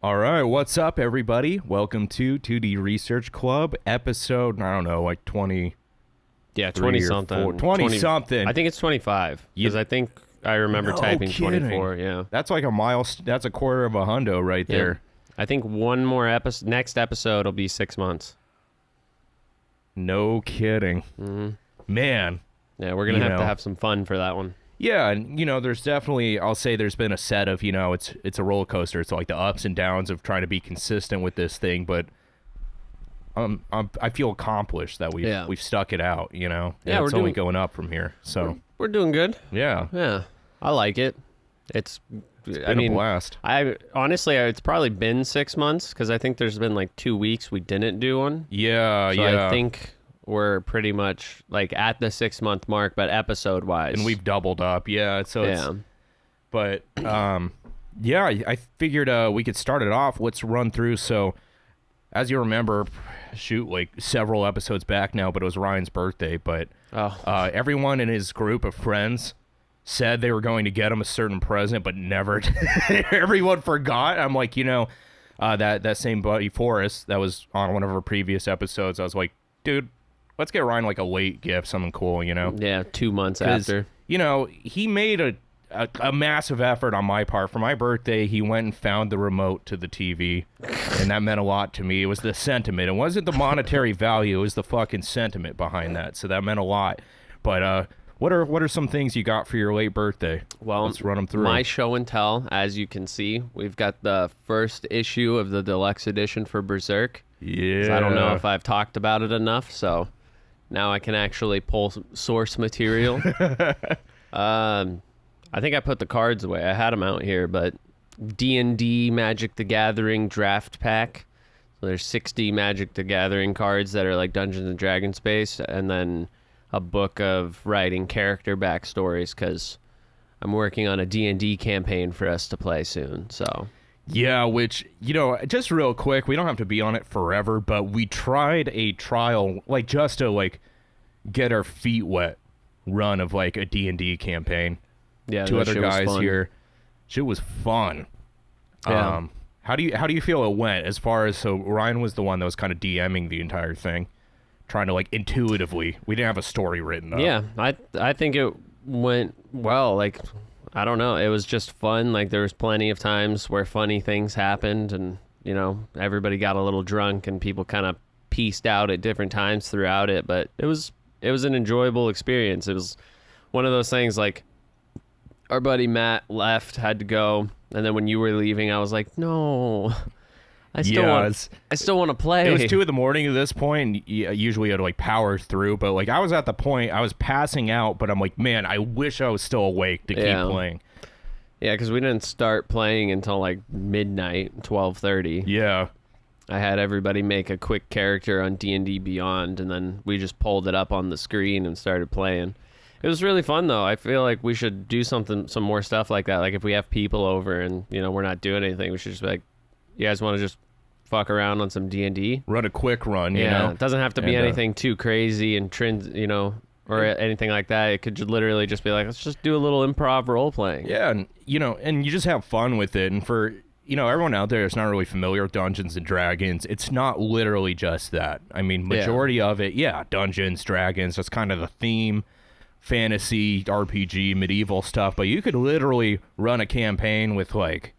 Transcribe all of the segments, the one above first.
All right, what's up, everybody? Welcome to 2D Research Club, episode, I don't know, like 20. Yeah, 20-something. 20-something. I think it's 25, because I think I remember typing kidding. 24, yeah. That's like that's a quarter of a hundo right there. I think one more episode, next episode will be 6 months. No kidding. Mm-hmm. Man. Yeah, we're going to have some fun for that one. Yeah, and, there's definitely, I'll say there's been a set of, it's a roller coaster. It's like the ups and downs of trying to be consistent with this thing, but I feel accomplished that we've stuck it out, Yeah, it's only going up from here, so. We're doing good. Yeah. Yeah, I like it. It's been a blast. Honestly, it's probably been 6 months, because I think there's been like 2 weeks we didn't do one. Yeah, so I think we're pretty much like at the 6 month mark, but episode wise, and we've doubled up. Yeah, so but I figured we could start it off. Let's run through. So as you remember, like several episodes back now, but it was Ryan's birthday, but everyone in his group of friends said they were going to get him a certain present, but never everyone forgot. I'm like, that same buddy Forrest that was on one of our previous episodes, I was like, dude, let's get Ryan like a late gift, something cool, Yeah, 2 months after. He made a massive effort on my part. For my birthday, he went and found the remote to the TV, and that meant a lot to me. It was the sentiment. It wasn't the monetary value. It was the fucking sentiment behind that, so that meant a lot. But what are some things you got for your late birthday? Well, let's run them through. My show and tell, as you can see, we've got the first issue of the deluxe edition for Berserk. Yeah. So I don't know if I've talked about it enough, so now I can actually pull source material. I think I put the cards away. I had them out here, but D&D Magic the Gathering draft pack. So there's 60 Magic the Gathering cards that are like Dungeons and Dragons based, and then a book of writing character backstories, because I'm working on a D&D campaign for us to play soon, so. Yeah, which, just real quick, we don't have to be on it forever, but we tried a trial, like, just to, like, get our feet wet run of, like, a D&D campaign. Yeah, two other guys here. Shit was fun. Yeah. How do you feel it went, as far as, so Ryan was the one that was kind of DMing the entire thing, trying to, like, intuitively, we didn't have a story written, though. Yeah, I think it went well, like, I don't know. It was just fun. Like, there was plenty of times where funny things happened, and, everybody got a little drunk and people kind of pieced out at different times throughout it. But it was an enjoyable experience. It was one of those things, like, our buddy Matt left, had to go. And then when you were leaving, I was like, no, I still want to play. It was 2 a.m. at this point. Usually I'd like power through, but like I was at the point I was passing out, but I'm like, man, I wish I was still awake to keep playing. Yeah, because we didn't start playing until like midnight, 12:30. Yeah. I had everybody make a quick character on D&D Beyond, and then we just pulled it up on the screen and started playing. It was really fun, though. I feel like we should do some more stuff like that. Like if we have people over and, we're not doing anything, we should just be like, you guys want to just fuck around on some D&D? Run a quick run, you know? It doesn't have to be anything too crazy and or anything like that. It could literally just be like, let's just do a little improv role playing. Yeah, and and you just have fun with it. And for everyone out there that's not really familiar with Dungeons and Dragons, it's not literally just that. I mean, majority of it, Dungeons, Dragons, that's kind of the theme. Fantasy, RPG, medieval stuff, but you could literally run a campaign with like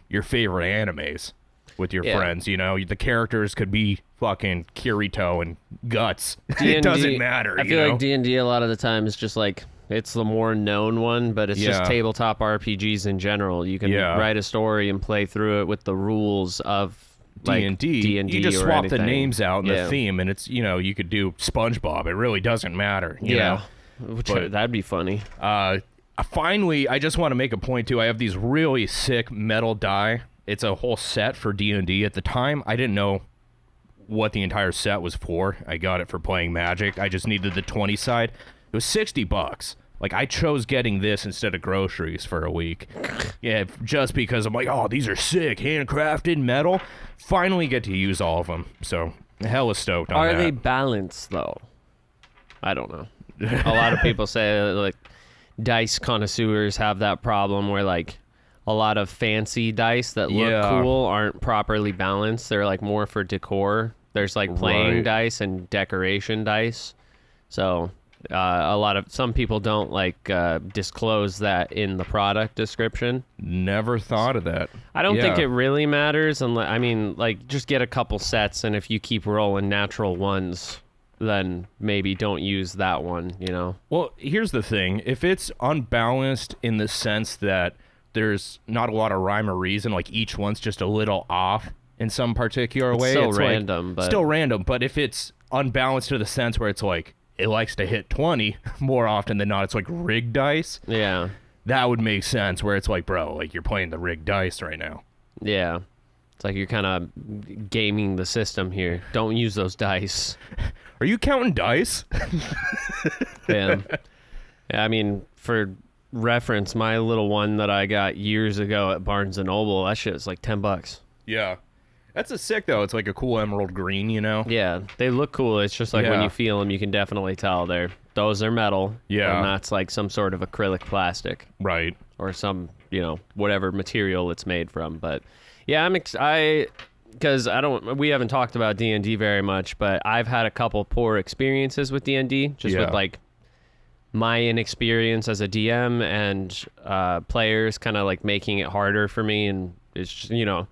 your favorite animes with your friends. The characters could be fucking Kirito and Guts. D&D, it doesn't matter. I feel like D&D a lot of the time is just like, it's the more known one, but it's just tabletop RPGs in general. You can write a story and play through it with the ruls of D&D. You just swap the names out and the theme, and it's you could do SpongeBob. It really doesn't matter. You know? That'd be funny. Finally, I just want to make a point too. I have these really sick metal die. It's a whole set for D&D. At the time, I didn't know what the entire set was for. I got it for playing Magic. I just needed the 20 side. It was $60. Like, I chose getting this instead of groceries for a week. Yeah, just because I'm like, oh, these are sick, handcrafted metal. Finally get to use all of them. So, hella stoked on that. Are they balanced, though? I don't know. A lot of people say, like, dice connoisseurs have that problem where, like, a lot of fancy dice that look cool aren't properly balanced. They're like more for decor. There's like playing dice and decoration dice. So some people don't like disclose that in the product description. Never thought of that. I don't think it really matters. I mean, like, just get a couple sets, and if you keep rolling natural ones, then maybe don't use that one, you know? Well, here's the thing. If it's unbalanced in the sense that there's not a lot of rhyme or reason, like each one's just a little off in some particular way. It's random, but still random. But if it's unbalanced to the sense where it's like it likes to hit 20 more often than not, it's like rigged dice. Yeah, that would make sense. Where it's like, bro, like you're playing the rigged dice right now. Yeah, it's like you're kind of gaming the system here. Don't use those dice. Are you counting dice? Yeah. I mean, for reference, my little one that I got years ago at Barnes & Noble, that shit was like $10. Yeah. That's a sick, though. It's like a cool emerald green, you know? Yeah, they look cool. It's just like when you feel them, you can definitely tell those are metal. Yeah. And that's like some sort of acrylic plastic. Right. Or some, whatever material it's made from. But yeah, because we haven't talked about D&D very much, but I've had a couple poor experiences with D&D, just with like my inexperience as a DM and players kind of like making it harder for me. And it's just,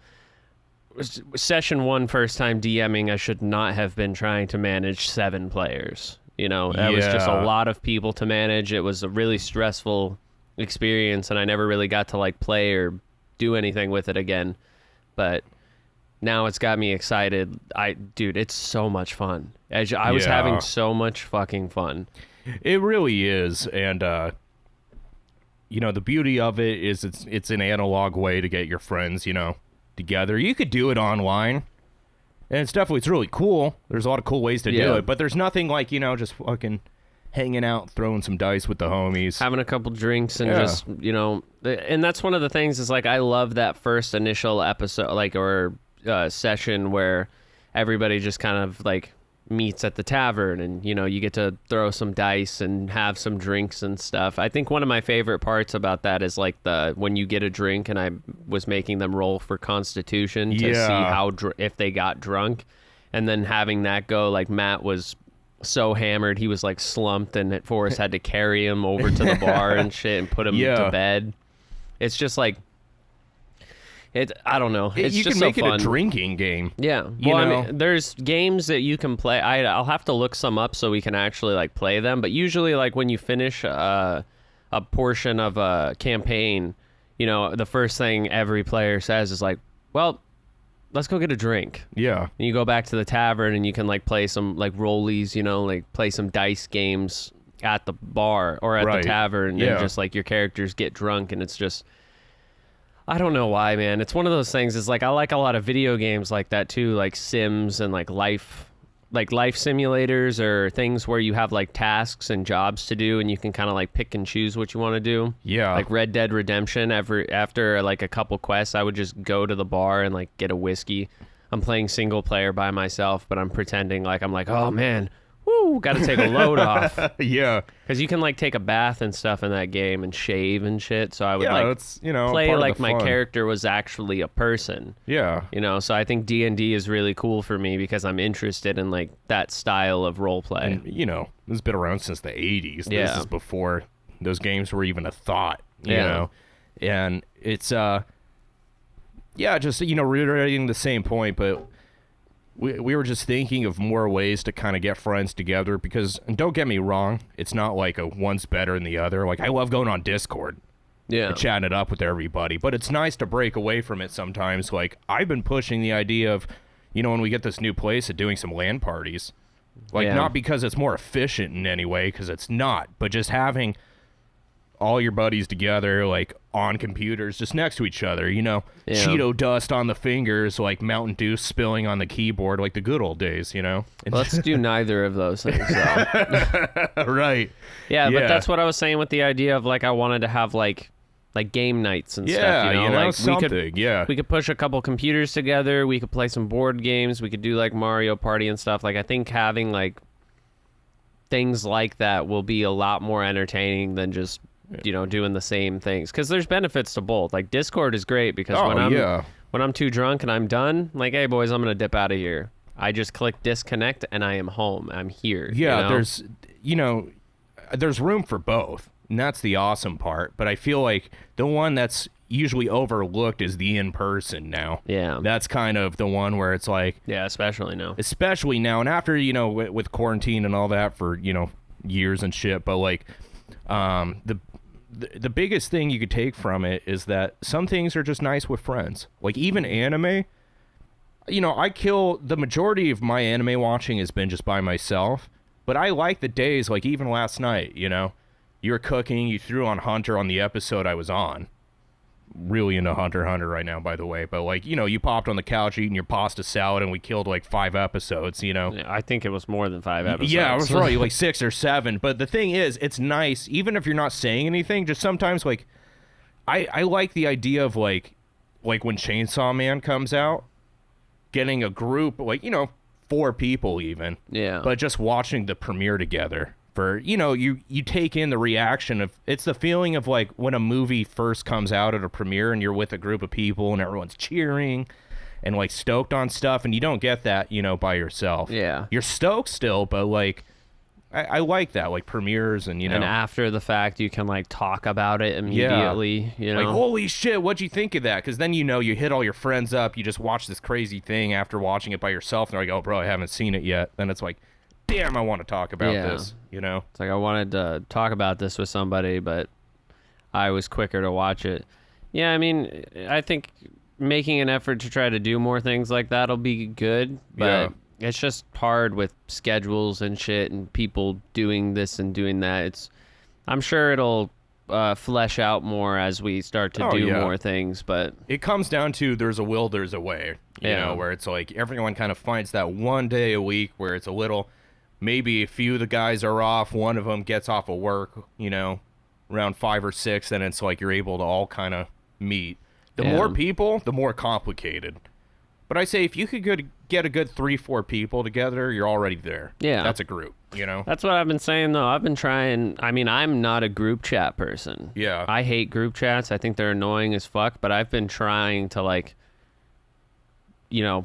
session 1, first time DMing, I should not have been trying to manage 7 players. That was just a lot of people to manage. It was a really stressful experience, and I never really got to like play or do anything with it again. But now it's got me excited. Dude, it's so much fun. I was having so much fucking fun. It really is. And, the beauty of it is it's an analog way to get your friends, together. You could do it online. And it's really cool. There's a lot of cool ways to do it. But there's nothing like, just fucking hanging out, throwing some dice with the homies. Having a couple drinks and just, and that's one of the things is like, I love that first initial episode, like, or session where everybody just kind of like meets at the tavern and you get to throw some dice and have some drinks and stuff. I think one of my favorite parts about that is like when you get a drink, and I was making them roll for Constitution to see how if they got drunk, and then having that go, like Matt was so hammered he was like slumped, and Forrest had to carry him over to the bar and shit and put him to bed. It's just like I don't know. It's you just can make so fun. it a drinking game. Yeah. Well, I mean, there's games that you can play. I'll have to look some up so we can actually like play them. But usually, like when you finish a portion of a campaign, the first thing every player says is like, "Well, let's go get a drink." Yeah. And you go back to the tavern and you can like play some like rollies, like play some dice games at the bar or at the tavern, and just like your characters get drunk, and it's just. I don't know why, man. It's one of those things. It's like I like a lot of video games like that too, like Sims and like life simulators, or things where you have like tasks and jobs to do, and you can kind of like pick and choose what you want to do. Yeah. Like Red Dead Redemption. After like a couple quests, I would just go to the bar and like get a whiskey. I'm playing single player by myself, but I'm pretending like I'm like, oh man, woo, got to take a load off. Yeah. Because you can like take a bath and stuff in that game and shave and shit. So I would it's, play like my character was actually a person. Yeah. So I think D&D is really cool for me because I'm interested in like that style of role play. And, this has been around since the 80s. Yeah. This is before those games were even a thought, you know. And it's just reiterating the same point, but we were just thinking of more ways to kind of get friends together because, and don't get me wrong, it's not like one's better than the other. Like, I love going on Discord and chatting it up with everybody, but it's nice to break away from it sometimes. Like, I've been pushing the idea of, when we get this new place, of doing some LAN parties. Like, not because it's more efficient in any way, because it's not, but just having all your buddies together, like, on computers, just next to each other, Cheeto dust on the fingers, like Mountain Dew spilling on the keyboard, like the good old days, Let's do neither of those things, though. Right. Yeah, but that's what I was saying with the idea of, like, I wanted to have, like game nights and stuff, like, something, we could push a couple computers together, we could play some board games, we could do, like, Mario Party and stuff. Like, I think having, like, things like that will be a lot more entertaining than just doing the same things. Because there's benefits to both. Like Discord is great because when I'm too drunk and I'm done, like, hey boys, I'm gonna dip out of here. I just click disconnect and I am home. I'm here. Yeah, there's room for both, and that's the awesome part. But I feel like the one that's usually overlooked is the in-person now. Yeah. That's kind of the one where it's like... Yeah, especially now. And after, with quarantine and all that for, years and shit. But, like, the biggest thing you could take from it is that some things are just nice with friends. Like, even anime... the majority of my anime watching has been just by myself, but I like the days, like even last night, you were cooking, you threw on Hunter on the episode I was on. Really into Hunter x Hunter right now, by the way, but like, you popped on the couch eating your pasta salad and we killed like 5 episodes, Yeah, I think it was more than 5 episodes. Yeah, it was probably like 6 or 7, but the thing is, it's nice, even if you're not saying anything, just sometimes like, I like the idea of like when Chainsaw Man comes out, getting a group, like, 4 people even. Yeah. But just watching the premiere together for, you take in the reaction of, it's the feeling of like when a movie first comes out at a premiere and you're with a group of people and everyone's cheering and like stoked on stuff, and you don't get that, by yourself. Yeah. You're stoked still, but like, I like that, like premieres and, And after the fact, you can like talk about it immediately, Like, holy shit, what'd you think of that? Because then, you hit all your friends up, you just watch this crazy thing after watching it by yourself, and they're like, oh, bro, I haven't seen it yet. Then it's like, damn, I want to talk about this, It's like I wanted to talk about this with somebody, but I was quicker to watch it. Yeah, I mean, I think making an effort to try to do more things like that'll be good, but... It's just hard with schedules and shit and people doing this and doing that. I'm sure it'll flesh out more as we start to do more things, but... It comes down to there's a will, there's a way, you know, where it's like everyone kind of finds that one day a week where it's a little... Maybe a few of the guys are off, one of them gets off of work, around 5 or 6, and it's like you're able to all kind of meet. The more people, the more complicated. But I say if you could get a good 3-4 people together, you're already there. Yeah. That's a group, That's what I've been saying, though. I've been trying... I mean, I'm not a group chat person. Yeah. I hate group chats. I think they're annoying as fuck, but I've been trying to, like,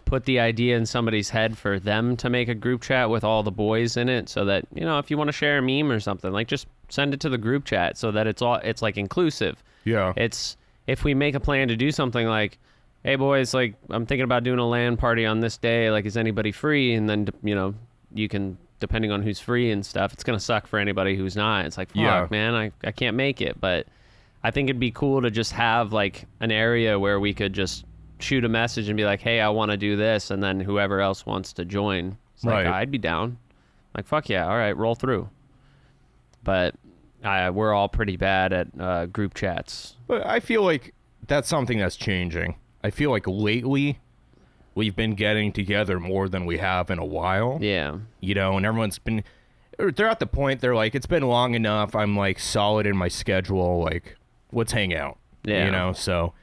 put the idea in somebody's head for them to make a group chat with all the boys in it so that, if you want to share a meme or something, like, just send it to the group chat so that it's like, inclusive. Yeah. It's... If we make a plan to do something like... Hey boys, like I'm thinking about doing a LAN party on this day. Like, is anybody free? And then you can, depending on who's free and stuff. It's gonna suck for anybody who's not. It's like, fuck, man, I can't make it. But I think it'd be cool to just have like an area where we could just shoot a message and be like, hey, I want to do this, and then whoever else wants to join, it's like I'd be down. Like, fuck yeah, all right, roll through. But we're all pretty bad at group chats. But I feel like that's something that's changing. I feel like lately we've been getting together more than we have in a while. Yeah. And everyone's been... They're at the point, they're like, it's been long enough. I'm, like, solid in my schedule. Like, let's hang out. Yeah. So,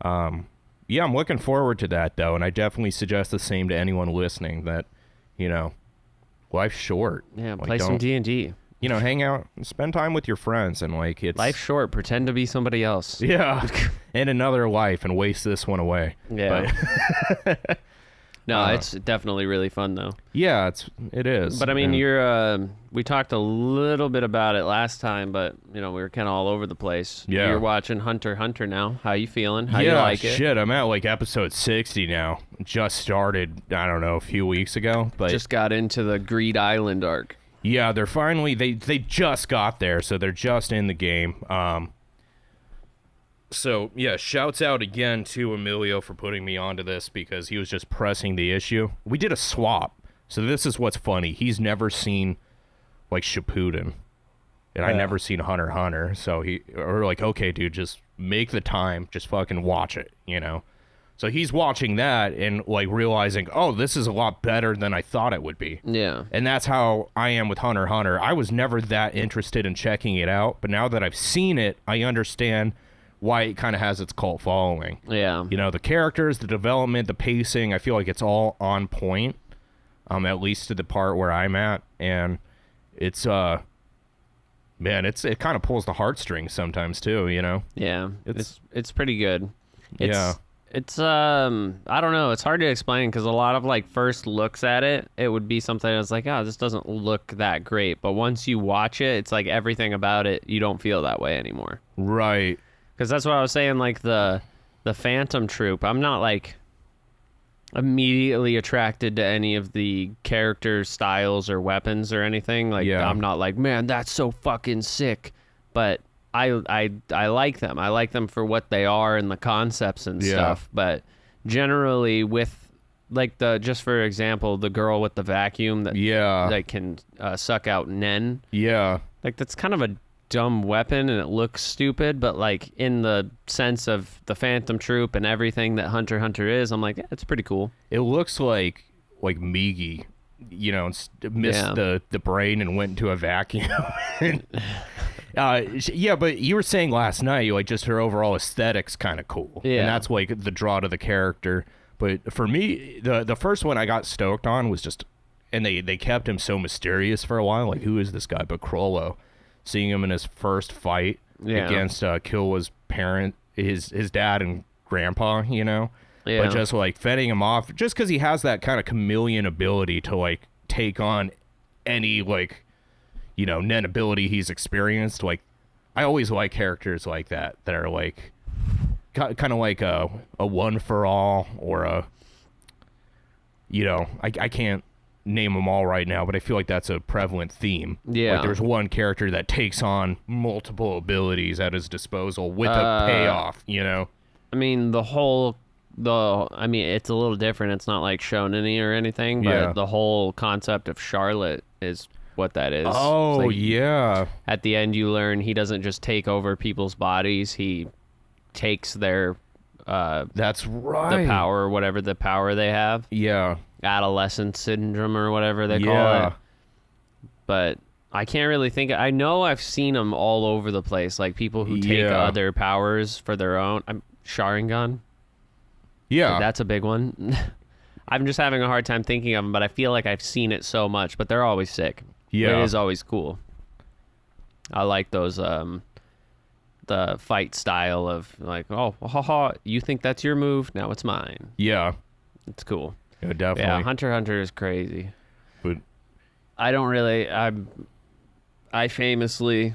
I'm looking forward to that, though. And I definitely suggest the same to anyone listening that, life's short. Yeah, like, play some D&D. Hang out, spend time with your friends, and like it's life's short. Pretend to be somebody else. Yeah, in another life, and waste this one away. Yeah. But no, it's definitely really fun though. Yeah, it is. But I mean, we talked a little bit about it last time, but we were kind of all over the place. Yeah. You're watching Hunter x Hunter now. How you feeling? How you like it? Shit, I'm at like episode 60 now. Just started, I don't know, a few weeks ago, but just got into the Greed Island arc. Yeah, they're finally, they just got there, so they're just in the game. So, yeah, shouts out again to Emilio for putting me onto this because he was just pressing the issue. We did a swap, so this is what's funny. He's never seen, like, Shippuden, and I never seen Hunter x Hunter, so we're like, okay, dude, just make the time, just fucking watch it, So he's watching that and, like, realizing, oh, this is a lot better than I thought it would be. Yeah. And that's how I am with Hunter x Hunter. I was never that interested in checking it out, but now that I've seen it, I understand why it kind of has its cult following. Yeah. The characters, the development, the pacing, I feel like it's all on point, at least to the part where I'm at. And it's, Man, it kind of pulls the heartstrings sometimes too, you know? Yeah, it's pretty good. Yeah. It's I don't know. It's hard to explain because a lot of like first looks at it, it would be something that's like, oh, this doesn't look that great. But once you watch it, it's like everything about it, you don't feel that way anymore. Right. Because that's what I was saying. Like the Phantom Troop, I'm not like immediately attracted to any of the character styles or weapons or anything. Like I'm not like, man, that's so fucking sick. But I like them. I like them for what they are and the concepts and stuff. But generally, with like just for example, the girl with the vacuum that can suck out Nen. Yeah. Like that's kind of a dumb weapon and it looks stupid, but like in the sense of the Phantom Troop and everything that Hunter x Hunter is, I'm like, yeah, it's pretty cool. It looks like Migi, you know, missed the brain and went into a vacuum. Yeah, but you were saying last night, like, just her overall aesthetic's kind of cool. Yeah. And that's, like, the draw to the character. But for me, the first one I got stoked on was just... And they kept him so mysterious for a while. Like, who is this guy? But Crollo, seeing him in his first fight against Killwa's parent, his dad and grandpa, you know? Yeah. But just, like, fending him off, just because he has that kind of chameleon ability to, like, take on any, like... you know, Nen ability he's experienced. Like, I always like characters like that are like kind of like a one for all, or a, you know, I can't name them all right now, but I feel like that's a prevalent theme. Yeah, like there's one character that takes on multiple abilities at his disposal with a payoff, you know. I mean, I mean, it's a little different. It's not like shonen-y or anything, but the whole concept of Charlotte is what that is. Oh, like, yeah. At the end, you learn he doesn't just take over people's bodies. He takes their... that's right. The power, whatever the power they have. Yeah. Adolescent syndrome or whatever they call it. But I can't really think... I know I've seen them all over the place. Like, people who take other powers for their own... Sharingan? Yeah. That's a big one. I'm just having a hard time thinking of them, but I feel like I've seen it so much. But they're always sick. Yeah. It is always cool. I like those, the fight style of like, oh, haha, you think that's your move? Now it's mine. Yeah. It's cool. Yeah, definitely. Yeah, Hunter x Hunter is crazy. But I don't really, I famously,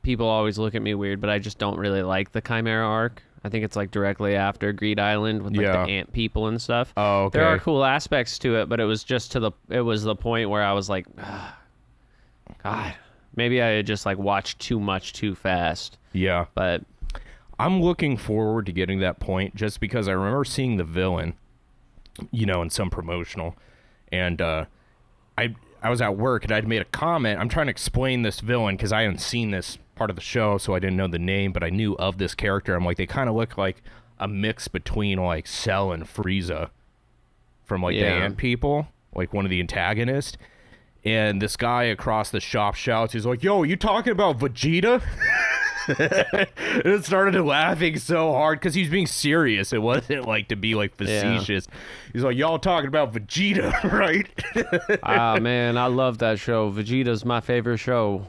people always look at me weird, but I just don't really like the Chimera arc. I think it's like directly after Greed Island with like the ant people and stuff. Oh, okay. There are cool aspects to it, but it was just it was the point where I was like, God, maybe I had just like watched too much too fast. Yeah. But I'm looking forward to getting that point just because I remember seeing the villain, you know, in some promotional, and I was at work and I'd made a comment. I'm trying to explain this villain because I hadn't seen this part of the show, so I didn't know the name, but I knew of this character. I'm like, they kind of look like a mix between like Cell and Frieza from like the ant people, like one of the antagonists. And this guy across the shop shouts, he's like, yo, you talking about Vegeta? And it started laughing so hard because he was being serious. It wasn't like to be like facetious. He's like, y'all talking about Vegeta, right? Ah, man, I love that show. Vegeta's my favorite show.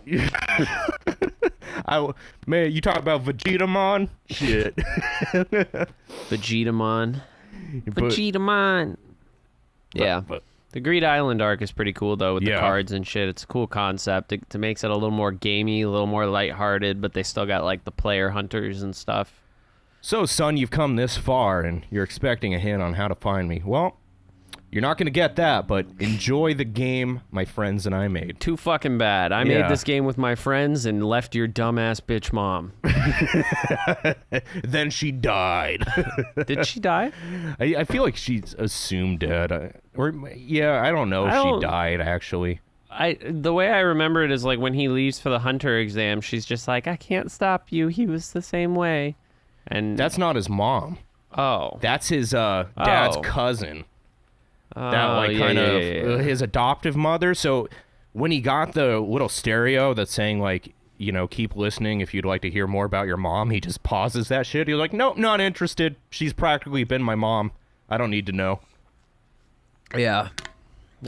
Man, you talk about Vegetamon? Shit. Vegetamon. Vegetamon. Yeah. The Greed Island arc is pretty cool, though, with the cards and shit. It's a cool concept. It makes it a little more gamey, a little more lighthearted, but they still got, like, the player hunters and stuff. So, son, you've come this far, and you're expecting a hint on how to find me. Well, you're not going to get that, but enjoy the game my friends and I made. Too fucking bad. I made this game with my friends and left your dumbass bitch mom. Then she died. Did she die? I feel like she's assumed dead. I don't know if she died, actually. The way I remember it is like when he leaves for the hunter exam, she's just like, I can't stop you. He was the same way. And that's not his mom. Oh. That's his dad's cousin. His adoptive mother. So when he got the little stereo that's saying like, you know, keep listening if you'd like to hear more about your mom, he just pauses that shit. He's like, nope, not interested. She's practically been my mom. I don't need to know. Yeah,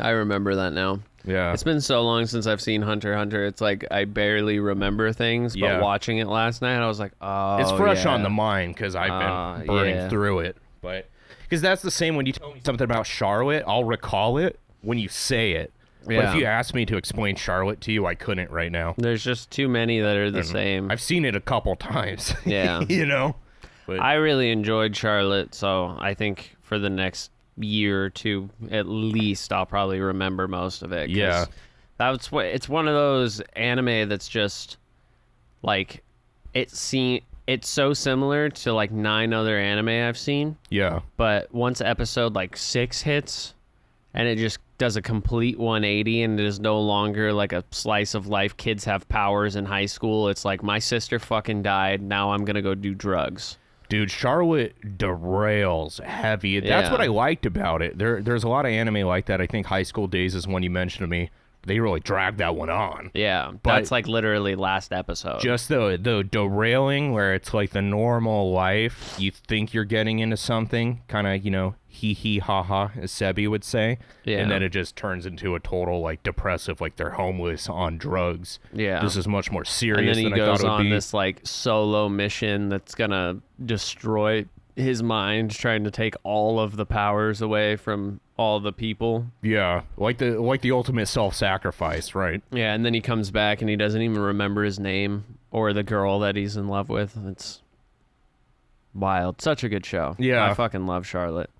I remember that now. Yeah. It's been so long since I've seen Hunter x Hunter. It's like I barely remember things, but watching it last night, I was like, oh, it's fresh on the mind because I've been burning through it. But because that's the same when you tell me something about Charlotte, I'll recall it when you say it. But if you asked me to explain Charlotte to you, I couldn't right now. There's just too many that are the same. I've seen it a couple times. Yeah. You know? But I really enjoyed Charlotte, so I think for the next year or two, at least, I'll probably remember most of it. Yeah. It's one of those anime that's just, like, it's so similar to, like, 9 other anime I've seen. Yeah. But once episode, like, 6 hits, and it just does a complete 180, and it is no longer like a slice of life. Kids have powers in high school. It's like, my sister fucking died. Now I'm gonna go do drugs. Dude, Charlotte derails heavy. That's what I liked about it. There's a lot of anime like that. I think High School Days is one you mentioned to me. They really dragged that one on. Yeah, but that's like literally last episode. Just the derailing where it's like the normal life. You think you're getting into something, kind of, you know, hee hee ha ha, as Sebi would say. Yeah. And then it just turns into a total, like, depressive, like they're homeless on drugs. Yeah. This is much more serious than I thought it would be. And then he goes on this, like, solo mission that's going to destroy his mind, trying to take all of the powers away from all the people. Yeah, like the ultimate self-sacrifice, right? Yeah, and then he comes back and he doesn't even remember his name or the girl that he's in love with. It's wild. Such a good show. Yeah. I fucking love Charlotte.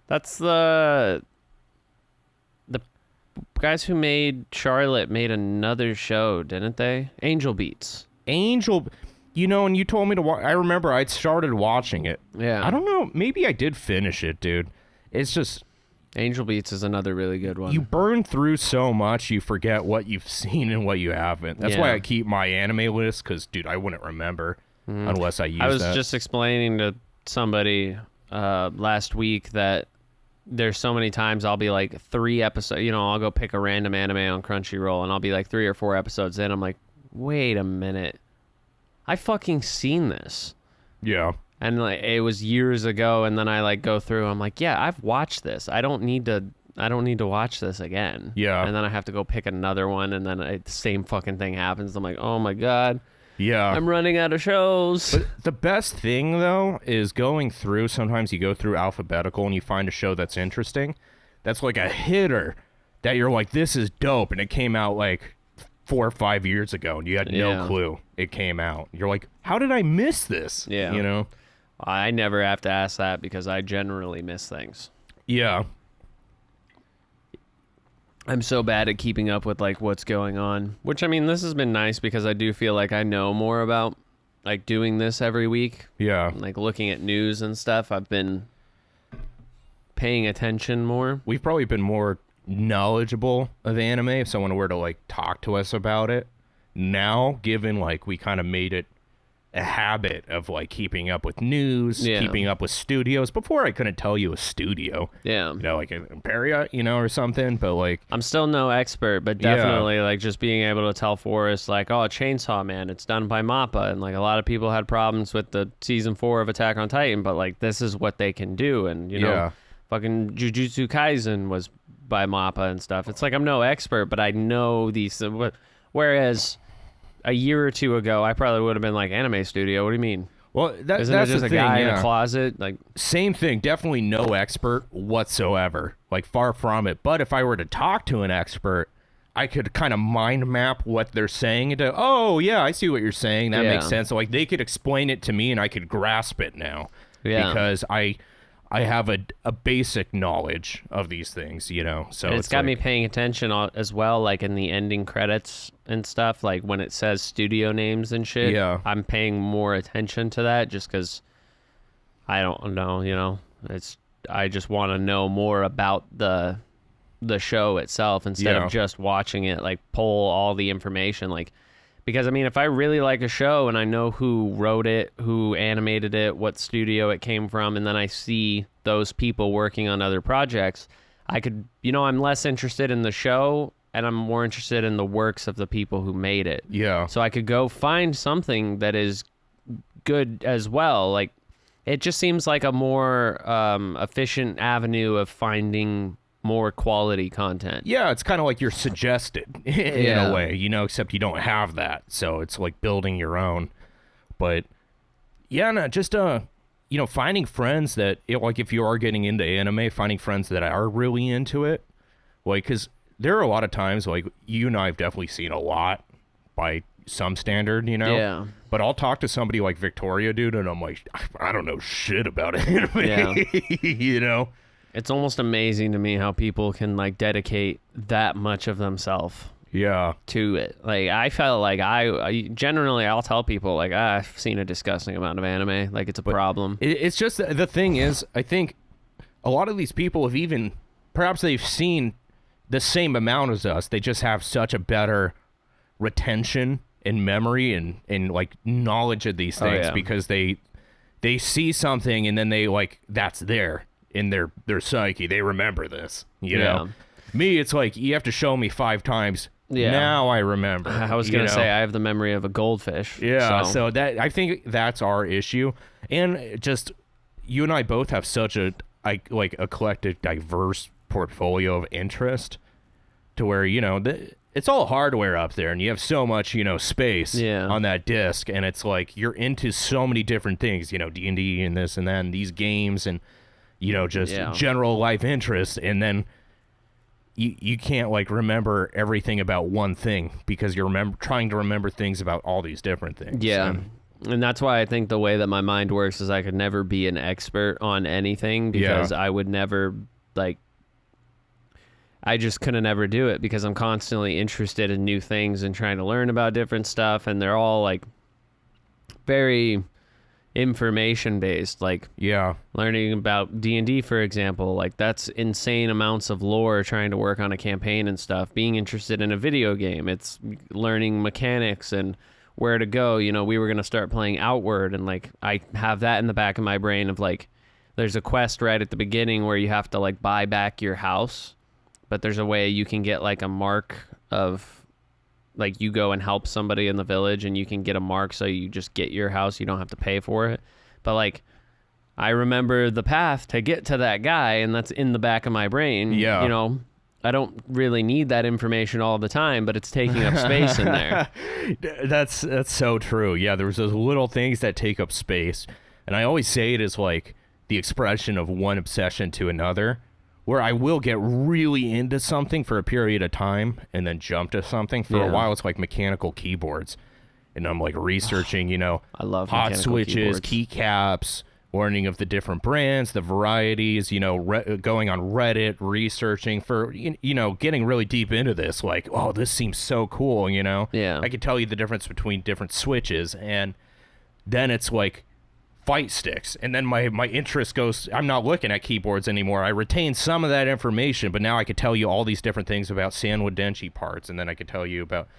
That's the guys who made Charlotte made another show, didn't they? Angel Beats. You know, and you told me to watch. I remember I'd started watching it. Yeah. I don't know. Maybe I did finish it, dude. It's just... Angel Beats is another really good one. You burn through so much, you forget what you've seen and what you haven't. That's why I keep my anime list, because, dude, I wouldn't remember unless I used that. I was just explaining to somebody last week that there's so many times I'll be like 3 episodes, you know, I'll go pick a random anime on Crunchyroll, and I'll be like 3 or 4 episodes in. I'm like, wait a minute. I fucking seen this. Yeah. And like it was years ago, and then I like go through, I'm like, yeah, I've watched this. I don't need to watch this again. Yeah. And then I have to go pick another one, and then the same fucking thing happens. I'm like, oh my God. Yeah. I'm running out of shows. But the best thing though is going through, sometimes you go through alphabetical and you find a show that's interesting. That's like a hitter that you're like, this is dope, and it came out like 4 or 5 years ago, and you had no clue it came out. You're like, how did I miss this? Yeah. You know? I never have to ask that because I generally miss things. Yeah. I'm so bad at keeping up with, like, what's going on. Which, I mean, this has been nice because I do feel like I know more about, like, doing this every week. Yeah. Like, looking at news and stuff. I've been paying attention more. We've probably been more knowledgeable of anime if someone were to like talk to us about it now, given like we kind of made it a habit of like keeping up with news, keeping up with studios. Before I couldn't tell you a studio, you know, like Imperia, you know, or something, but like I'm still no expert, but definitely like just being able to tell Forrest like, oh, Chainsaw Man, it's done by Mappa, and like a lot of people had problems with the season 4 of Attack on Titan, but like this is what they can do. And you know, fucking Jujutsu Kaisen was by Mappa and stuff. It's like I'm no expert, but I know these. Whereas a year or two ago, I probably would have been like, anime studio. What do you mean? Well, isn't that's it just the a thing, guy in a closet? Like same thing. Definitely no expert whatsoever. Like far from it. But if I were to talk to an expert, I could kind of mind map what they're saying into. Oh yeah, I see what you're saying. That makes sense. So like they could explain it to me, and I could grasp it now. Yeah. Because I have a basic knowledge of these things, you know. So it's got me paying attention as well, like in the ending credits and stuff, like when it says studio names and shit. Yeah. I'm paying more attention to that just because I don't know, you know. I just want to know more about the show itself instead of just watching it, like pull all the information, like. Because, I mean, if I really like a show and I know who wrote it, who animated it, what studio it came from, and then I see those people working on other projects, I could, you know, I'm less interested in the show and I'm more interested in the works of the people who made it. Yeah. So I could go find something that is good as well. Like, it just seems like a more efficient avenue of finding more quality content. Yeah, it's kind of like you're suggested in a way, you know, except you don't have that. So it's like building your own. But yeah, no, just you know, finding friends that, like, if you are getting into anime, finding friends that are really into it, like, because there are a lot of times, like, you and I have definitely seen a lot by some standard, you know? Yeah. But I'll talk to somebody like Victoria, dude, and I'm like, I don't know shit about anime, you know? It's almost amazing to me how people can, like, dedicate that much of themselves. To it. Like, I felt like I generally, I'll tell people, like, I've seen a disgusting amount of anime. Like, it's a problem. It's just, the thing is, I think a lot of these people have even, perhaps they've seen the same amount as us. They just have such a better retention and memory and like, knowledge of these things because they see something and then they, like, that's there in their psyche. They remember this, you know? Me, it's like, you have to show me 5 times. Now I remember. I was going to say, I have the memory of a goldfish. So that, I think that's our issue. And just, you and I both have such a, like, eclectic, diverse portfolio of interest to where, you know, it's all hardware up there and you have so much, you know, space on that disc. And it's like, you're into so many different things, you know, D&D and this and that, and these games and, you know, just general life interest. And then you can't, like, remember everything about one thing because you're trying to remember things about all these different things. And that's why I think the way that my mind works is I could never be an expert on anything because I would never, like, I just couldn't ever do it because I'm constantly interested in new things and trying to learn about different stuff, and they're all, like, very information based, like learning about D&D, for example. Like, that's insane amounts of lore trying to work on a campaign and stuff. Being interested in a video game, it's learning mechanics and where to go. You know, we were going to start playing Outward, and, like, I have that in the back of my brain of, like, there's a quest right at the beginning where you have to, like, buy back your house, but there's a way you can get, like, a mark of, like, you go and help somebody in the village and you can get a mark so you just get your house. You don't have to pay for it. But, like, I remember the path to get to that guy, and that's in the back of my brain. You know, I don't really need that information all the time, but it's taking up space in there. That's so true. Yeah, there's those little things that take up space. And I always say it as, like, the expression of one obsession to another, where I will get really into something for a period of time and then jump to something. For a while, it's like mechanical keyboards. And I'm, like, researching, you know, I love hot switches, keycaps, learning of the different brands, the varieties, you know, going on Reddit, researching for, you know, getting really deep into this. Like, oh, this seems so cool, you know? I could tell you the difference between different switches. And then it's like, fight sticks, and then my interest goes, I'm not looking at keyboards anymore. I retain some of that information, but now I could tell you all these different things about Sanwa Denshi parts, and then I could tell you about,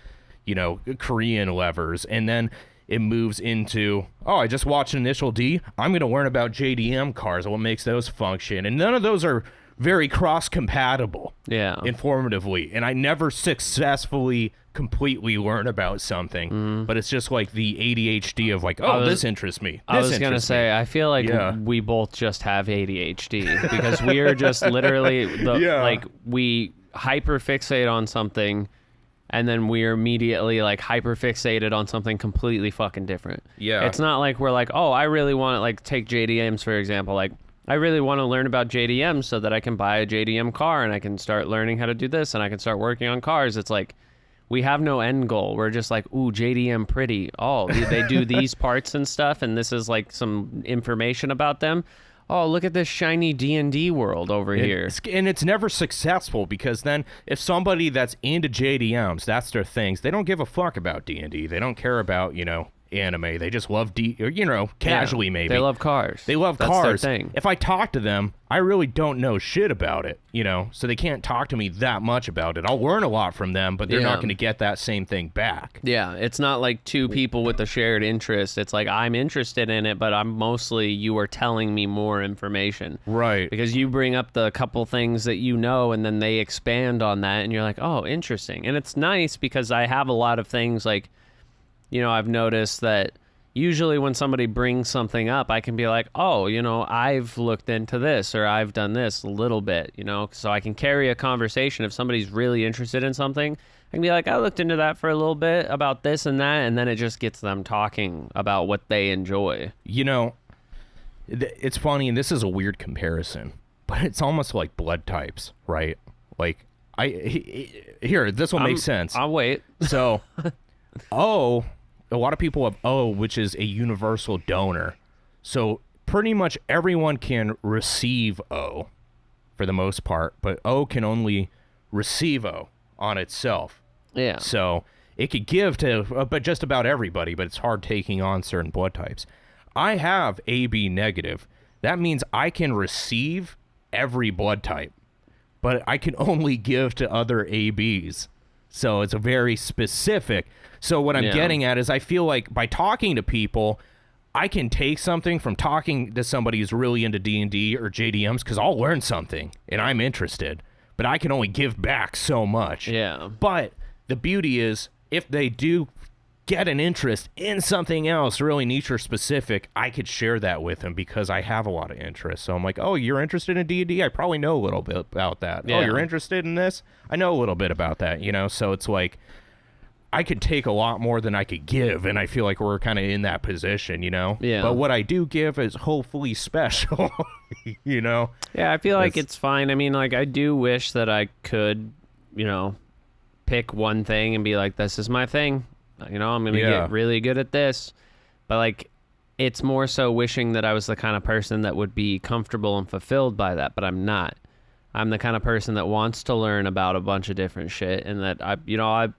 you know, Korean levers, and then it moves into, oh, I just watched Initial D, I'm going to learn about JDM cars and what makes those function, and none of those are very cross-compatible informatively, and I never successfully completely learn about something, but it's just like the ADHD of, like, oh, this interests me. I was gonna say, I feel like we both just have ADHD because we are just literally like, we hyperfixate on something, and then we are immediately, like, hyperfixated on something completely fucking different. It's not like we're like, oh, I really want to, like, take JDMs for example, like, I really want to learn about JDMs so that I can buy a JDM car and I can start learning how to do this and I can start working on cars. It's like, we have no end goal. We're just like, ooh, JDM pretty. Oh, they do these parts and stuff, and this is, like, some information about them. Oh, look at this shiny D&D world over here. And it's never successful because then if somebody that's into JDMs, that's their things, they don't give a fuck about D&D. They don't care about, you know, anime. They just love casually maybe. They love cars. They love That's cars. Their thing. If I talk to them, I really don't know shit about it, you know, so they can't talk to me that much about it. I'll learn a lot from them, but they're not going to get that same thing back. Yeah, it's not like two people with a shared interest. It's like, I'm interested in it, but you are telling me more information. Right. Because you bring up the couple things that you know, and then they expand on that, and you're like, oh, interesting. And it's nice because I have a lot of things, like, you know, I've noticed that, usually when somebody brings something up, I can be like, oh, you know, I've looked into this or I've done this a little bit, you know, so I can carry a conversation. If somebody's really interested in something, I can be like, I looked into that for a little bit about this and that, and then it just gets them talking about what they enjoy. You know, it's funny, and this is a weird comparison, but it's almost like blood types, right? Like, here, this will make sense. I'll wait. So, O, a lot of people have O, which is a universal donor. So pretty much everyone can receive O for the most part, but O can only receive O on itself. Yeah. So it could give to but just about everybody, but it's hard taking on certain blood types. I have AB negative. That means I can receive every blood type, but I can only give to other ABs. So it's a very specific. So what I'm getting at is I feel like by talking to people, I can take something from talking to somebody who's really into D&D or JDMs, because I'll learn something and I'm interested, but I can only give back so much. Yeah. But the beauty is if they do get an interest in something else really niche or specific, I could share that with them because I have a lot of interest. So I'm like, oh, you're interested in D&D? I probably know a little bit about that. Yeah. Oh, you're interested in this? I know a little bit about that, you know? So it's like I could take a lot more than I could give, and I feel like we're kind of in that position, you know? Yeah. But what I do give is hopefully special, you know? Yeah, I feel like it's fine. I mean, like, I do wish that I could, you know, pick one thing and be like, this is my thing. You know, I'm going to get really good at this. But, like, it's more so wishing that I was the kind of person that would be comfortable and fulfilled by that, but I'm not. I'm the kind of person that wants to learn about a bunch of different shit, and that, I'm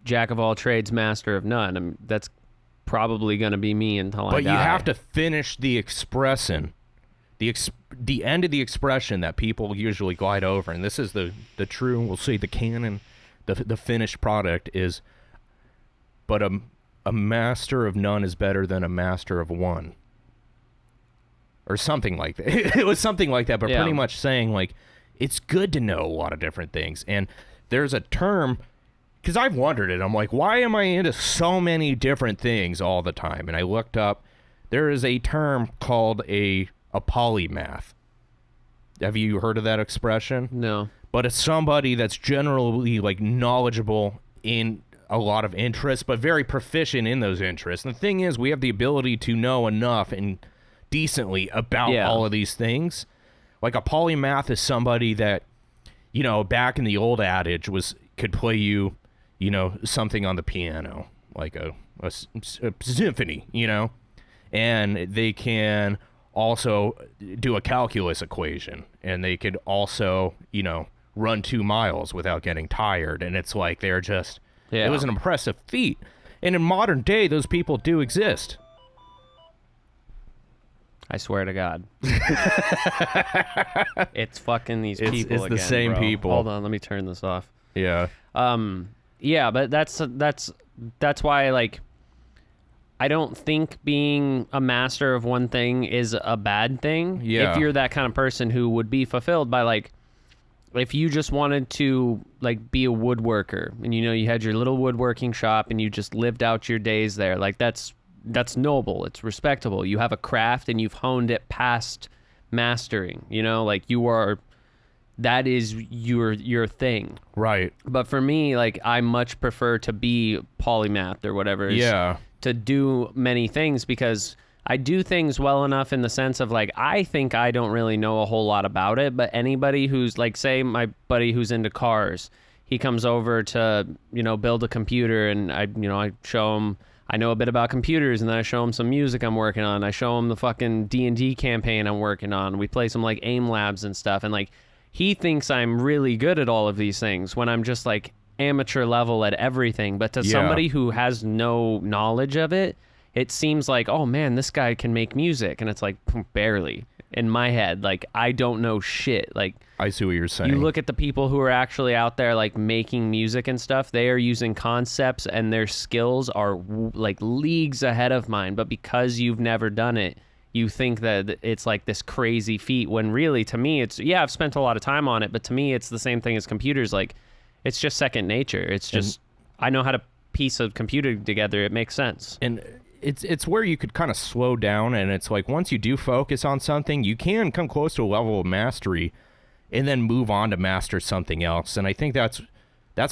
jack of all trades, master of none. That's probably going to be me until I die. But you have to finish the expression, the end of the expression that people usually glide over, and this is the true, we'll say the canon, the finished product is, but a master of none is better than a master of one. Or something like that. It was something like that, but pretty much saying, like, it's good to know a lot of different things. And there's a term, because I've wondered it. I'm like, why am I into so many different things all the time? And I looked up, there is a term called a polymath. Have you heard of that expression? No. But it's somebody that's generally, like, knowledgeable in a lot of interests, but very proficient in those interests. And the thing is, we have the ability to know enough and decently about all of these things. Like, a polymath is somebody that, you know, back in the old adage could play you, you know, something on the piano, like a symphony, you know, and they can also do a calculus equation, and they could also, you know, run 2 miles without getting tired. And it's like they're just, it was an impressive feat. And in modern day, those people do exist. I swear to God. It's fucking these people it's again, the same bro. people. Hold on, let me turn this off. Yeah. Yeah, but that's why, like, I don't think being a master of one thing is a bad thing. Yeah. If you're that kind of person who would be fulfilled by, like, if you just wanted to, like, be a woodworker and, you know, you had your little woodworking shop and you just lived out your days there, like, that's noble. It's respectable. You have a craft and you've honed it past mastering, you know, like, that is your thing. Right. But for me, like, I much prefer to be polymath or whatever. To do many things, because I do things well enough in the sense of, like, I think I don't really know a whole lot about it, but anybody who's, like, say my buddy who's into cars, he comes over to, you know, build a computer, and I show him, I know a bit about computers, and then I show him some music I'm working on. I show him the fucking D&D campaign I'm working on. We play some, like, aim labs and stuff, and, like, he thinks I'm really good at all of these things when I'm just, like, amateur level at everything. But to somebody who has no knowledge of it, it seems like, oh man, this guy can make music. And it's like, barely. In my head, like, I don't know shit. Like, I see what you're saying. You look at the people who are actually out there, like, making music and stuff, they are using concepts and their skills are like leagues ahead of mine. But because you've never done it, you think that it's like this crazy feat, when really, to me, it's, I've spent a lot of time on it, but to me, it's the same thing as computers. Like, it's just second nature. It's just, I know how to piece a computer together. It makes sense. And it's where you could kind of slow down, and it's like once you do focus on something, you can come close to a level of mastery and then move on to master something else. And I think that's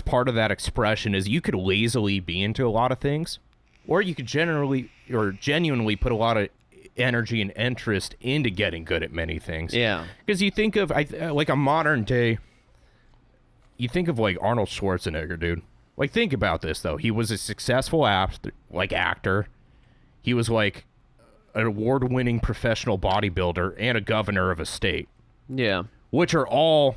part of that expression is you could lazily be into a lot of things, or you could genuinely put a lot of energy and interest into getting good at many things. Yeah. Because you think of like a modern day, you think of like Arnold Schwarzenegger, dude. Like, think about this, though. He was a successful actor. He was, like, an award-winning professional bodybuilder and a governor of a state. Yeah. Which are all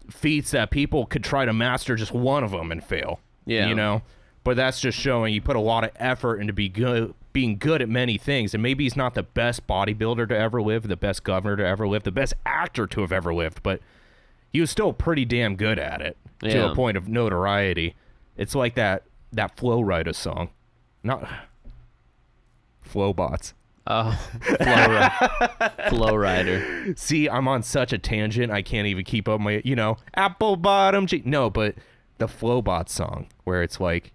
feats that people could try to master just one of them and fail. Yeah. You know? But that's just showing you put a lot of effort into being good at many things. And maybe he's not the best bodybuilder to ever live, the best governor to ever live, the best actor to have ever lived. But he was still pretty damn good at it to a point of notoriety. It's like that Flow Rida song. Not Flowbots. Oh, Flow Rider. See, I'm on such a tangent, I can't even keep up my, apple bottom. No, but the Flowbots song, where it's like,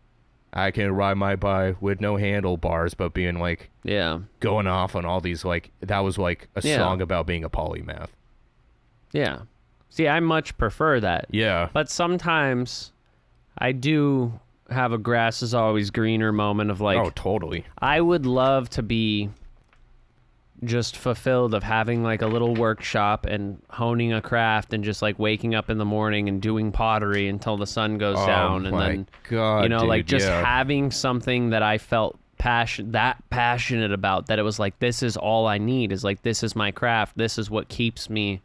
I can ride my bike with no handlebars, but being like, going off on all these, like, that was like a song about being a polymath. Yeah. See, I much prefer that. Yeah. But sometimes I do have a grass is always greener moment of like, oh, totally. I would love to be just fulfilled of having like a little workshop and honing a craft and just like waking up in the morning and doing pottery until the sun goes down. And then, God, dude, like just having something that I felt passionate about, that it was like, this is all I need, is like, this is my craft. This is what keeps me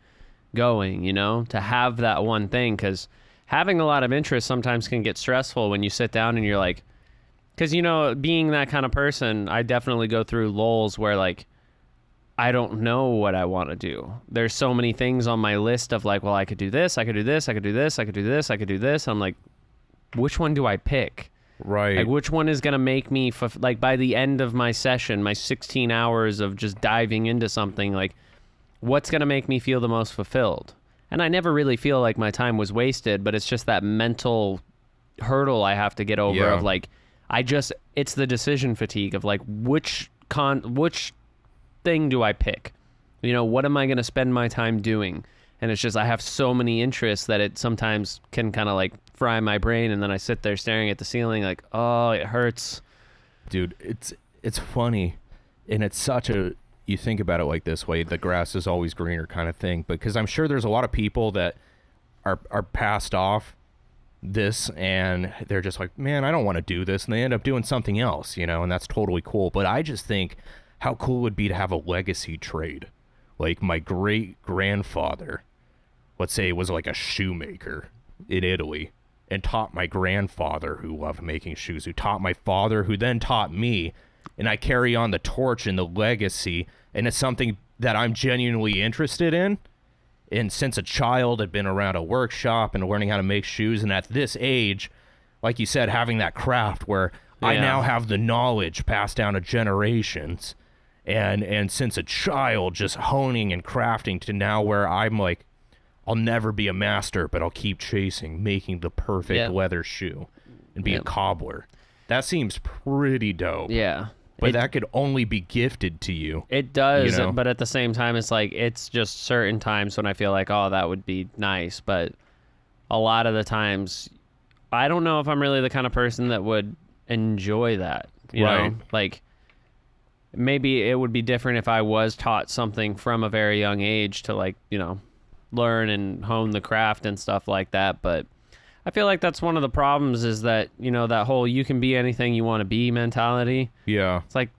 going, to have that one thing. Because having a lot of interest sometimes can get stressful when you sit down and you're like, because, being that kind of person, I definitely go through lulls where like, I don't know what I want to do. There's so many things on my list of like, well, I could do this, I could do this, I could do this, I could do this, I could do this. I'm like, which one do I pick? Right. Like, which one is going to make me, like, by the end of my session, my 16 hours of just diving into something, like, what's going to make me feel the most fulfilled? And I never really feel like my time was wasted, but it's just that mental hurdle I have to get over of like, it's the decision fatigue of like, which thing do I pick? What am I going to spend my time doing? And it's just, I have so many interests that it sometimes can kind of like fry my brain. And then I sit there staring at the ceiling like, oh, it hurts. Dude, it's funny. And it's such a, you think about it like this way, the grass is always greener kind of thing. Because I'm sure there's a lot of people that are passed off this and they're just like, man, I don't want to do this. And they end up doing something else, and that's totally cool. But I just think how cool it would be to have a legacy trade. Like my great grandfather, let's say, was like a shoemaker in Italy and taught my grandfather, who loved making shoes, who taught my father, who then taught me. And I carry on the torch and the legacy. And it's something that I'm genuinely interested in. And since a child, I'd been around a workshop and learning how to make shoes. And at this age, like you said, having that craft where I now have the knowledge passed down to generations. And since a child, just honing and crafting to now where I'm like, I'll never be a master, but I'll keep chasing, making the perfect leather shoe and be a cobbler. That seems pretty dope. Yeah. But that could only be gifted to you. It does, but at the same time, it's like, it's just certain times when I feel like, oh, that would be nice. But a lot of the times, I don't know if I'm really the kind of person that would enjoy that. You know? Like, maybe it would be different if I was taught something from a very young age to like, learn and hone the craft and stuff like that. But I feel like that's one of the problems is that, that whole you can be anything you want to be mentality. Yeah. It's like,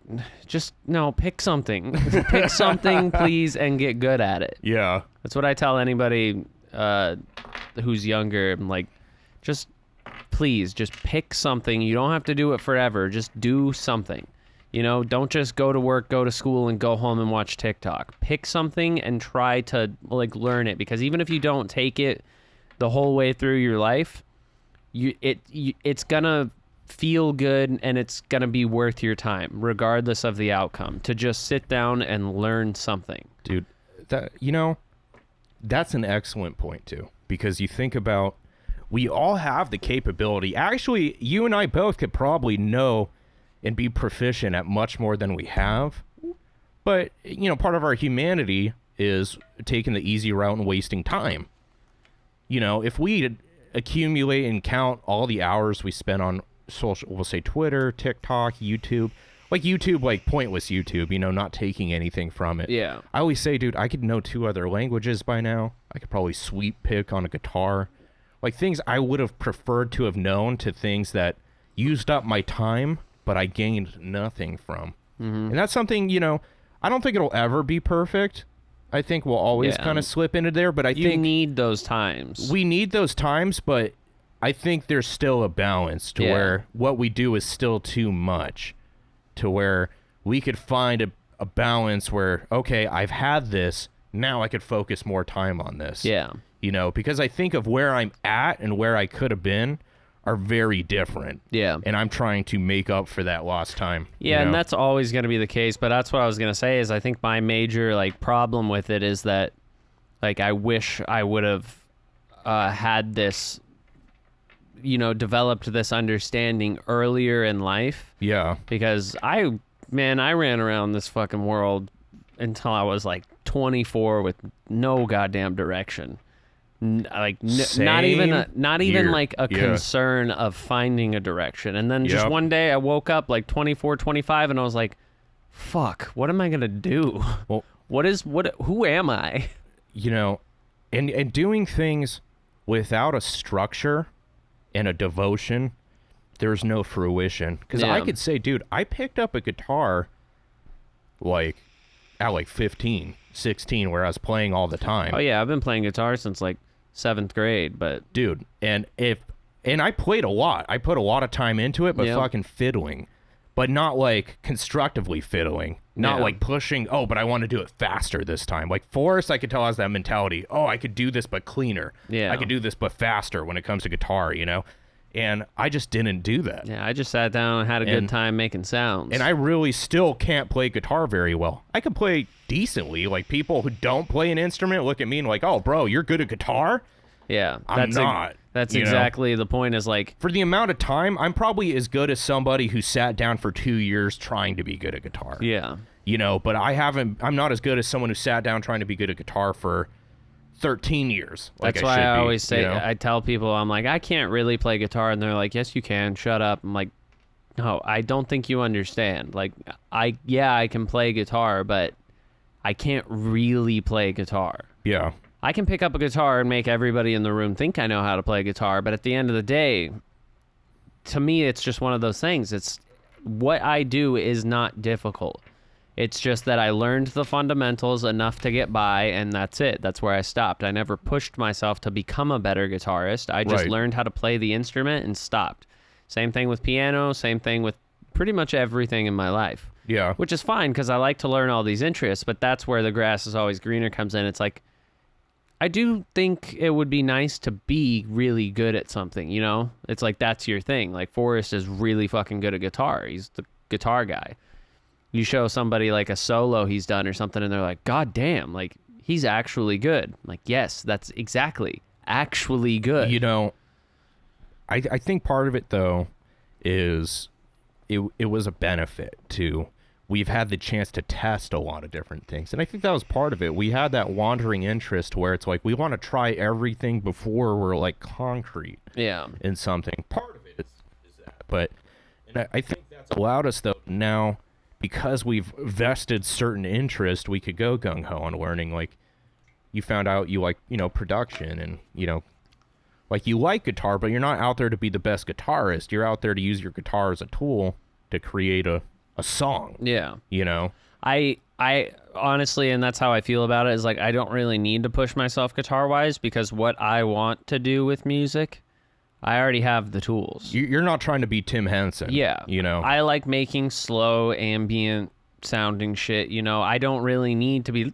just, no, pick something. Pick something, please, and get good at it. Yeah. That's what I tell anybody who's younger. I'm like, please, just pick something. You don't have to do it forever. Just do something. Don't just go to work, go to school, and go home and watch TikTok. Pick something and try to like learn it, because even if you don't take it the whole way through your life, it's gonna feel good and it's gonna be worth your time, regardless of the outcome. To just sit down and learn something, dude. That's an excellent point too, because you think about, we all have the capability. Actually, you and I both could probably know and be proficient at much more than we have. But, part of our humanity is taking the easy route and wasting time. If we accumulate and count all the hours we spend on social, we'll say Twitter, TikTok, YouTube, pointless YouTube, not taking anything from it. Yeah. I always say, dude, I could know 2 other languages by now. I could probably sweep pick on a guitar. Things I would have preferred to have known to things that used up my time, but I gained nothing from. And that's something, I don't think it'll ever be perfect. I think we'll always kind of slip into there, but you need those times. We need those times, but I think there's still a balance to where what we do is still too much, to where we could find a balance where, okay, I've had this, now I could focus more time on this. Yeah. Because I think of where I'm at and where I could have been are very different. Yeah. And I'm trying to make up for that lost time. Yeah, and that's always going to be the case, but that's what I was going to say is I think my major problem with it is that I wish I would have had this developed this understanding earlier in life. Yeah. Because I ran around this fucking world until I was 24 with no goddamn direction. Not even a concern of finding a direction. And then just one day I woke up 24, 25 and I was like, fuck, what am I going to do? Well, who am I? And doing things without a structure and a devotion, there's no fruition. Because I could say, dude, I picked up a guitar at 15, 16, where I was playing all the time. Oh yeah, I've been playing guitar since 7th grade, but dude, and I played a lot. I put a lot of time into it, but fucking fiddling. But not constructively fiddling. Not pushing, but I want to do it faster this time. Forrest, I could tell has that mentality. Oh, I could do this but cleaner. Yeah. I could do this but faster when it comes to guitar, And I just didn't do that. Yeah, I just sat down and had a good time making sounds. And I really still can't play guitar very well. I can play decently. People who don't play an instrument look at me and oh, bro, you're good at guitar? Yeah. I'm not. That's exactly the point is for the amount of time, I'm probably as good as somebody who sat down for 2 years trying to be good at guitar. Yeah. But I'm not as good as someone who sat down trying to be good at guitar for 13 years. That's why I always say, I tell people, I'm I can't really play guitar. And they're like, yes, you can. Shut up. I'm like, no, I don't think you understand. I can play guitar, but I can't really play guitar. Yeah. I can pick up a guitar and make everybody in the room think I know how to play guitar. But at the end of the day, to me, it's just one of those things. It's what I do is not difficult. It's just that I learned the fundamentals enough to get by, and that's it. That's where I stopped. I never pushed myself to become a better guitarist. I just learned how to play the instrument and stopped. Same thing with piano, same thing with pretty much everything in my life. Yeah. Which is fine, because I like to learn all these interests, but that's where the grass is always greener comes in. It's I do think it would be nice to be really good at something, It's that's your thing. Forrest is really fucking good at guitar. He's the guitar guy. You show somebody a solo he's done or something and they're like, God damn, he's actually good. Yes, that's exactly actually good. I think part of it though is it was a benefit to we've had the chance to test a lot of different things. And I think that was part of it. We had that wandering interest where it's we want to try everything before we're concrete in something. Part of it is that. But I think that's allowed us though now, because we've vested certain interest, we could go gung-ho on learning. You found out you like, production and, you like guitar, but you're not out there to be the best guitarist. You're out there to use your guitar as a tool to create a song. Yeah. I honestly, and that's how I feel about it, is I don't really need to push myself guitar-wise, because what I want to do with music, I already have the tools. You're not trying to be Tim Henson. Yeah. I like making slow, ambient sounding shit, I don't really need to be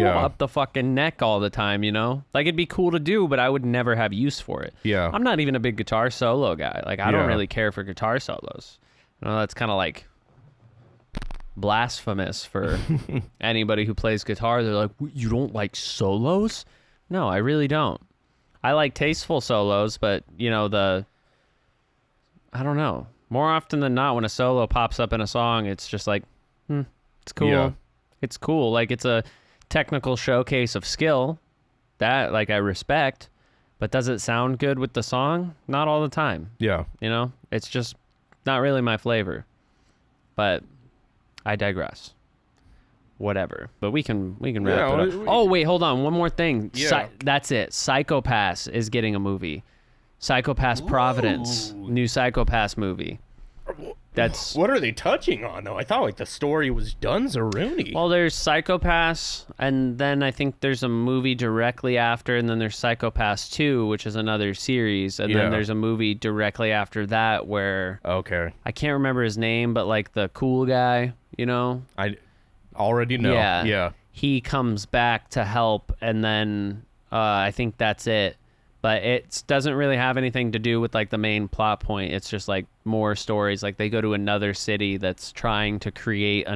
up the fucking neck all the time, It'd be cool to do, but I would never have use for it. Yeah. I'm not even a big guitar solo guy. I don't really care for guitar solos. That's kind of blasphemous for anybody who plays guitar. They're like, you don't like solos? No, I really don't. I like tasteful solos, but I don't know. More often than not, when a solo pops up in a song, it's just like, it's cool. Yeah. It's cool. Like, it's a technical showcase of skill that, like, I respect. But does it sound good with the song? Not all the time. Yeah. You know? It's just not really my flavor. But I digress. Whatever. But we can wrap it up. Oh, wait, hold on. One more thing. Yeah. That's it. Psycho-Pass is getting a movie. Psycho-Pass Providence. New Psycho-Pass movie. That's what are they touching on though? I thought like the story was Dunzaroonie. Well, there's Psycho-Pass, and then I think there's a movie directly after, and then there's Psycho-Pass 2, which is another series, and then there's a movie directly after that where I can't remember his name, but like the cool guy, you know? I already know. Yeah. He comes back to help, and then I think that's it. But it doesn't really have anything to do with like the main plot point. It's just like more stories. Like they go to another city that's trying to create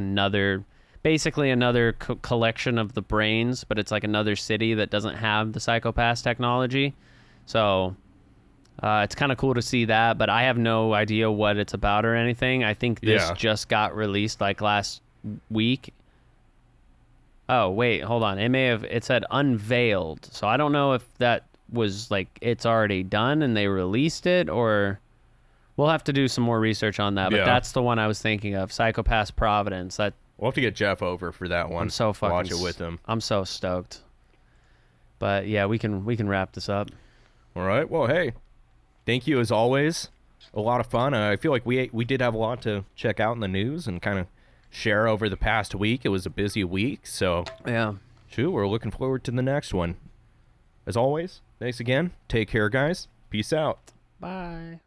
basically another collection of the brains, but it's like another city that doesn't have the Psycho-Pass technology. So it's kind of cool to see that, but I have no idea what it's about or anything. I think this just got released like last week. Oh, wait, hold on. It said unveiled. So I don't know if that was like it's already done and they released it, or we'll have to do some more research on that. But that's the one I was thinking of, Psycho-Pass Providence. That we'll have to get Jeff over for that one. I'm so fucking watch it with him. I'm so stoked. But yeah, we can wrap this up. All right. Well, hey, thank you as always. A lot of fun. I feel like we did have a lot to check out in the news and kind of share over the past week. It was a busy week, so yeah. Shoot, we're looking forward to the next one. As always, thanks again. Take care, guys. Peace out. Bye.